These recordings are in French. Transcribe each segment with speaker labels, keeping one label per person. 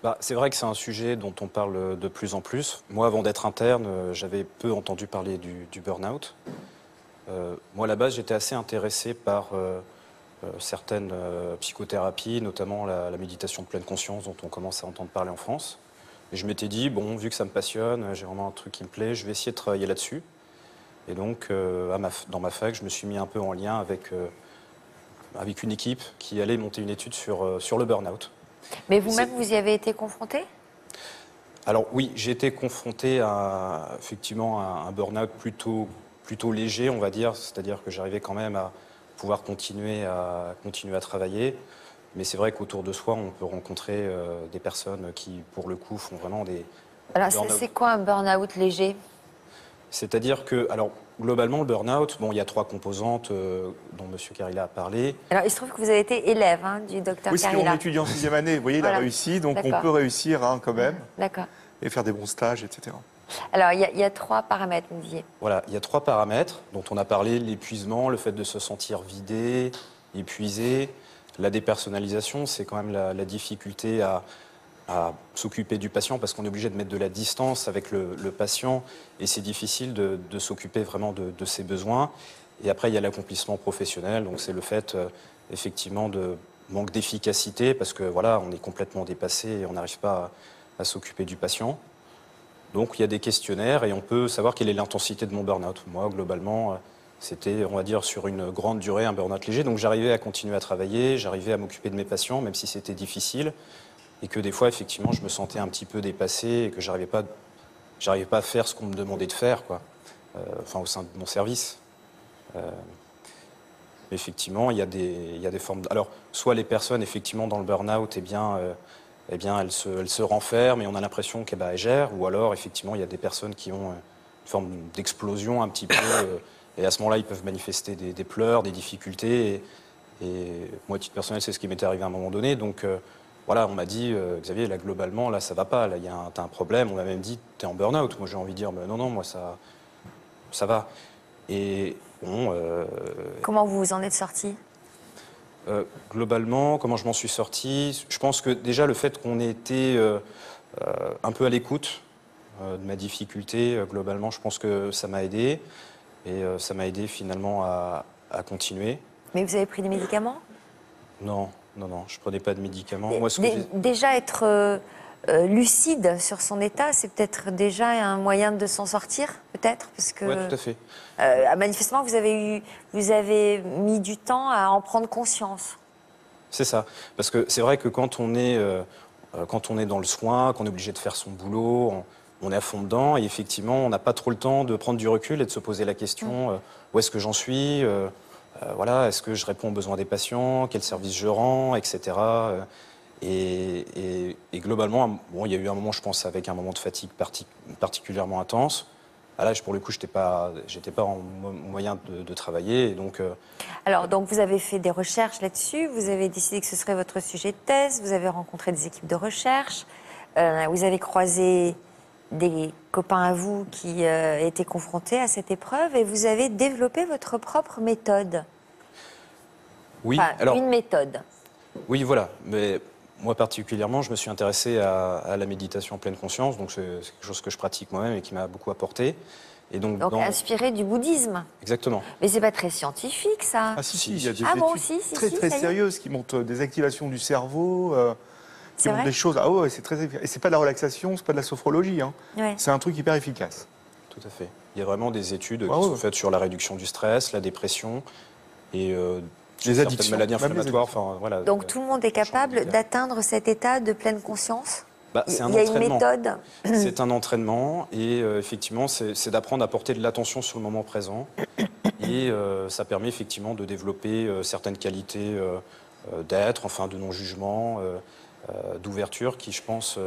Speaker 1: Bah, c'est vrai que c'est un sujet dont on parle de plus en plus. Moi, avant d'être interne, j'avais peu entendu parler du burn-out. Moi, à la base, j'étais assez intéressé par certaines psychothérapies, notamment la méditation de pleine conscience dont on commence à entendre parler en France. Et je m'étais dit, bon, vu que ça me passionne, j'ai vraiment un truc qui me plaît, je vais essayer de travailler là-dessus. Et donc, dans ma fac, je me suis mis un peu en lien avec une équipe qui allait monter une étude sur le burn-out.
Speaker 2: Mais vous-même, vous y avez été confronté?
Speaker 1: Alors oui, j'ai été confronté effectivement à un burn-out plutôt léger, on va dire. C'est-à-dire que j'arrivais quand même à pouvoir continuer à travailler. Mais c'est vrai qu'autour de soi, on peut rencontrer des personnes qui, pour le coup, font vraiment des
Speaker 2: Alors,
Speaker 1: burn-out.
Speaker 2: c'est quoi un burn-out léger?
Speaker 1: C'est-à-dire que, alors, globalement, le burn-out, bon, il y a 3 composantes dont M. Carilla a parlé.
Speaker 2: Alors, il se trouve que vous avez été élève du docteur
Speaker 3: Oui, c'est
Speaker 2: Carilla.
Speaker 3: mon étudiant en 6e année. Vous voyez, il
Speaker 2: Voilà.
Speaker 3: a réussi, donc on
Speaker 2: D'accord.
Speaker 3: peut réussir quand même,
Speaker 2: D'accord.
Speaker 3: et faire des bons stages, etc.
Speaker 2: Alors, il y a 3 paramètres, vous me disiez.
Speaker 1: Voilà, il y a 3 paramètres dont on a parlé, l'épuisement, le fait de se sentir vidé, épuisé. La dépersonnalisation, c'est quand même la difficulté à s'occuper du patient parce qu'on est obligé de mettre de la distance avec le patient et c'est difficile de s'occuper vraiment de ses besoins. Et après, il y a l'accomplissement professionnel, donc c'est le fait effectivement de manque d'efficacité parce que voilà, on est complètement dépassé et on n'arrive pas à s'occuper du patient. Donc il y a des questionnaires et on peut savoir quelle est l'intensité de mon burn-out. Moi, globalement, c'était, on va dire, sur une grande durée, un burn-out léger. Donc j'arrivais à continuer à travailler, j'arrivais à m'occuper de mes patients, même si c'était difficile. Et que des fois, effectivement, je me sentais un petit peu dépassé et que j'arrivais pas à faire ce qu'on me demandait de faire, quoi. Enfin, au sein de mon service. Effectivement, il y a des formes. Alors, soit les personnes, effectivement, dans le burn-out, elles se renferment et on a l'impression qu'elles gèrent, ou alors, effectivement, il y a des personnes qui ont une forme d'explosion un petit peu, et à ce moment-là, ils peuvent manifester des pleurs, des difficultés. Et moi, à titre personnel, c'est ce qui m'était arrivé à un moment donné. Donc, voilà, on m'a dit, Xavier, là, globalement, là, ça va pas, là, t'as un problème. On m'a même dit, t'es en burn-out. Moi, j'ai envie de dire, non, non, moi, ça va. Et bon.
Speaker 2: Comment vous vous en êtes sorti?
Speaker 1: Globalement, comment je m'en suis sorti? Je pense que déjà le fait qu'on ait été un peu à l'écoute de ma difficulté, globalement, je pense que ça m'a aidé. Et ça m'a aidé finalement à continuer.
Speaker 2: Mais vous avez pris des médicaments?
Speaker 1: Non, non, non, je prenais pas de médicaments. Moi,
Speaker 2: Déjà être lucide sur son état, c'est peut-être déjà un moyen de s'en sortir, peut-être, parce que
Speaker 1: oui, tout à fait.
Speaker 2: manifestement vous avez mis du temps à en prendre conscience.
Speaker 1: C'est ça, parce que c'est vrai que quand on est dans le soin, qu'on est obligé de faire son boulot, on est à fond dedans et effectivement, on n'a pas trop le temps de prendre du recul et de se poser la question où est-ce que j'en suis, voilà, est-ce que je réponds aux besoins des patients, quel service je rends, etc. Et globalement, bon, il y a eu un moment, je pense, avec un moment de fatigue particulièrement intense. Ah là, pour le coup, j'étais pas en moyen de travailler. Et donc,
Speaker 2: Alors, donc, vous avez fait des recherches là-dessus, vous avez décidé que ce serait votre sujet de thèse, vous avez rencontré des équipes de recherche, vous avez croisé des copains à vous qui étaient confrontés à cette épreuve et vous avez développé votre propre méthode.
Speaker 1: Oui,
Speaker 2: Enfin,
Speaker 1: alors,
Speaker 2: une méthode.
Speaker 1: Oui, voilà. Mais moi particulièrement, je me suis intéressé à la méditation en pleine conscience. Donc c'est quelque chose que je pratique moi-même et qui m'a beaucoup apporté. Et donc
Speaker 2: Inspiré du bouddhisme.
Speaker 1: Exactement.
Speaker 2: Mais c'est pas très scientifique, ça.
Speaker 3: Ah si, il y a des
Speaker 2: bon,
Speaker 3: études
Speaker 2: si,
Speaker 3: très
Speaker 2: ça y est.
Speaker 3: sérieuses qui montrent des activations du cerveau, qui
Speaker 2: C'est
Speaker 3: montrent
Speaker 2: vrai
Speaker 3: des choses. Ah ouais, c'est très efficace. Et c'est pas de la relaxation, c'est pas de la sophrologie. Hein.
Speaker 2: Ouais.
Speaker 3: C'est un truc hyper efficace.
Speaker 1: Tout à fait. Il y a vraiment des études qui
Speaker 3: ouais.
Speaker 1: sont faites sur la réduction du stress, la dépression et
Speaker 3: les
Speaker 1: certaines
Speaker 3: addictions,
Speaker 1: maladies
Speaker 3: même les
Speaker 1: inflammatoires.
Speaker 3: addictions.
Speaker 1: Enfin, voilà,
Speaker 2: Donc tout le monde est capable d'atteindre cet état de pleine conscience?
Speaker 1: c'est un
Speaker 2: Il y a une
Speaker 1: entraînement.
Speaker 2: méthode?
Speaker 1: C'est un entraînement et effectivement, c'est d'apprendre à porter de l'attention sur le moment présent. Et ça permet effectivement de développer certaines qualités d'être, enfin de non-jugement, d'ouverture qui, je pense,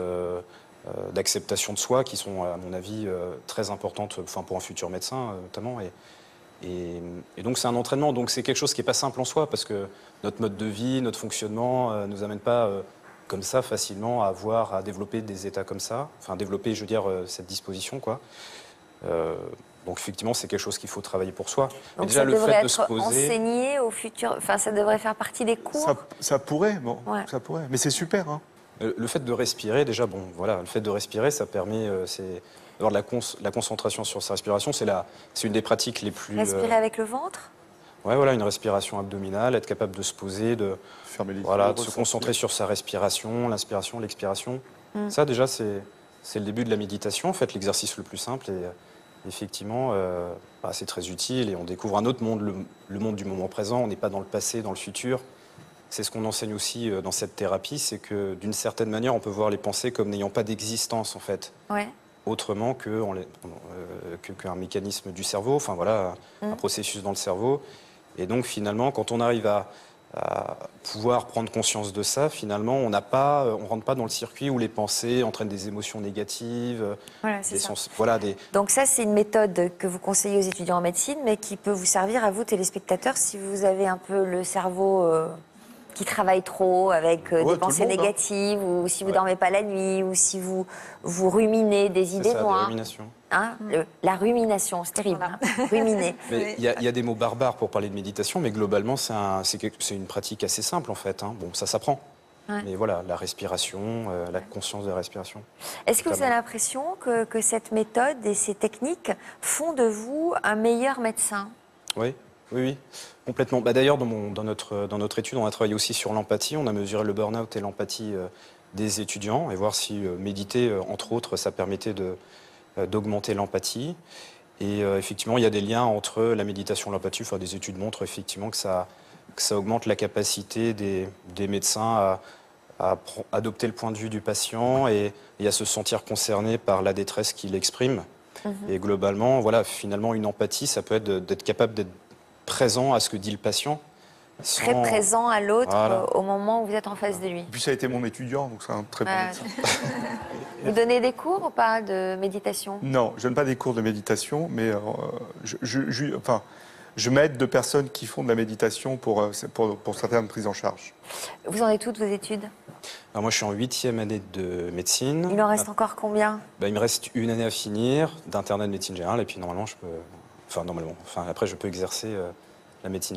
Speaker 1: d'acceptation de soi, qui sont, à mon avis, très importantes pour un futur médecin, notamment. Et donc c'est un entraînement, donc c'est quelque chose qui n'est pas simple en soi, parce que notre mode de vie, notre fonctionnement ne nous amène pas comme ça facilement à développer des états comme ça, enfin développer, je veux dire, cette disposition, quoi. Donc effectivement, c'est quelque chose qu'il faut travailler pour soi.
Speaker 2: Donc
Speaker 1: Mais déjà,
Speaker 2: ça
Speaker 1: le
Speaker 2: devrait
Speaker 1: fait
Speaker 2: être
Speaker 1: de se poser...
Speaker 2: enseigné au futur, enfin ça devrait faire partie des cours.
Speaker 3: Ça pourrait, bon,
Speaker 2: Ouais.
Speaker 3: ça pourrait. Mais c'est super, hein.
Speaker 1: Le fait de respirer, déjà, bon, voilà, le fait de respirer, ça permet d'avoir la concentration sur sa respiration. C'est une des pratiques les plus...
Speaker 2: Respirer avec le ventre?
Speaker 1: Ouais, voilà, une respiration abdominale, être capable de se poser,
Speaker 3: Fermer les
Speaker 1: voilà,
Speaker 3: yeux,
Speaker 1: de se
Speaker 3: ressentir.
Speaker 1: concentrer sur sa respiration, l'inspiration, l'expiration. Ça, déjà, c'est le début de la méditation, en fait, l'exercice le plus simple. Et effectivement, c'est très utile et on découvre un autre monde, le monde du moment présent. On n'est pas dans le passé, dans le futur. C'est ce qu'on enseigne aussi dans cette thérapie, c'est que d'une certaine manière, on peut voir les pensées comme n'ayant pas d'existence, en fait,
Speaker 2: Ouais.
Speaker 1: autrement qu'un mécanisme du cerveau, enfin voilà, un processus dans le cerveau. Et donc finalement, quand on arrive à pouvoir prendre conscience de ça, finalement, on rentre pas dans le circuit où les pensées entraînent des émotions négatives,
Speaker 2: Voilà, c'est ça.
Speaker 1: des...
Speaker 2: Donc ça, c'est une méthode que vous conseillez aux étudiants en médecine, mais qui peut vous servir à vous, téléspectateurs, si vous avez un peu le cerveau qui travaille trop, avec
Speaker 3: Ouais, tout
Speaker 2: des
Speaker 3: le
Speaker 2: pensées
Speaker 3: monde, hein.
Speaker 2: négatives, ou si vous dormez pas la nuit, ou si vous ruminez des
Speaker 1: C'est
Speaker 2: idées
Speaker 1: ça, des
Speaker 2: noires.
Speaker 1: ruminations.
Speaker 2: Hein, la rumination, c'est terrible.
Speaker 4: Voilà.
Speaker 2: Hein, ruminer.
Speaker 1: Mais il y a des mots barbares pour parler de méditation, mais globalement, c'est une pratique assez simple, en fait, hein. Bon, ça s'apprend.
Speaker 2: Ouais.
Speaker 1: Mais voilà, la respiration, la conscience de la respiration.
Speaker 2: Est-ce que vous avez
Speaker 1: Notamment.
Speaker 2: l'impression que cette méthode et ces techniques font de vous un meilleur médecin?
Speaker 1: Oui, oui, complètement. Bah, d'ailleurs, dans notre étude, on a travaillé aussi sur l'empathie. On a mesuré le burn-out et l'empathie des étudiants et voir si méditer, entre autres, ça permettait d'augmenter l'empathie. Et effectivement, il y a des liens entre la méditation et l'empathie. Enfin, des études montrent effectivement que ça augmente la capacité des médecins à adopter le point de vue du patient et à se sentir concerné par la détresse qu'il exprime. Et globalement, voilà, finalement, une empathie, ça peut être d'être capable d'être présent à ce que dit le patient.
Speaker 2: Très
Speaker 1: sans-
Speaker 2: présent à l'autre
Speaker 1: Voilà.
Speaker 2: au moment où vous êtes en face de lui.
Speaker 3: Et puis ça a été mon étudiant, donc c'est un très bon
Speaker 2: Ouais.
Speaker 3: médecin.
Speaker 2: Vous donnez des cours ou pas de méditation?
Speaker 3: Non, je donne pas des cours de méditation, mais je m'aide de personnes qui font de la méditation pour certaines prises en charge.
Speaker 2: Vous en êtes toutes vos études?
Speaker 1: Alors moi, je suis en 8e année de médecine.
Speaker 2: Il en reste encore combien?
Speaker 1: Il me reste une année à finir d'internat de médecine générale et puis normalement, après, je peux exercer la médecine